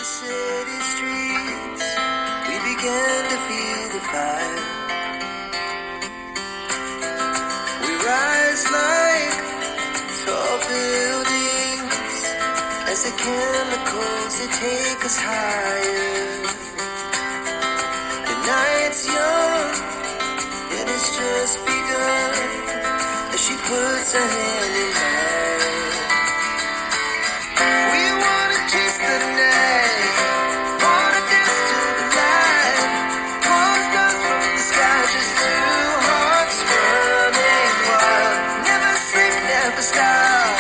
city streets, we began to feel the fire. We rise like tall buildings as the chemicals they take us higher. The night's young and it's just begun as she puts her hand in mine. We wanna chase the night, wanna dance to the light, pull stars from the sky, just two hearts running wild. Never sleep, never stop,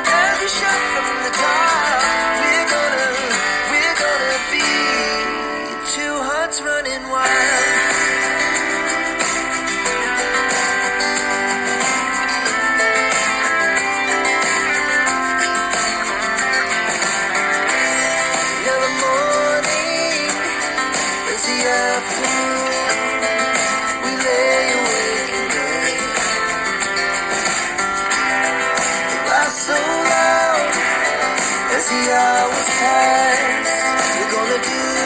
every shot from the top. We're gonna be two hearts running wild. So loud as the hours pass, we're gonna do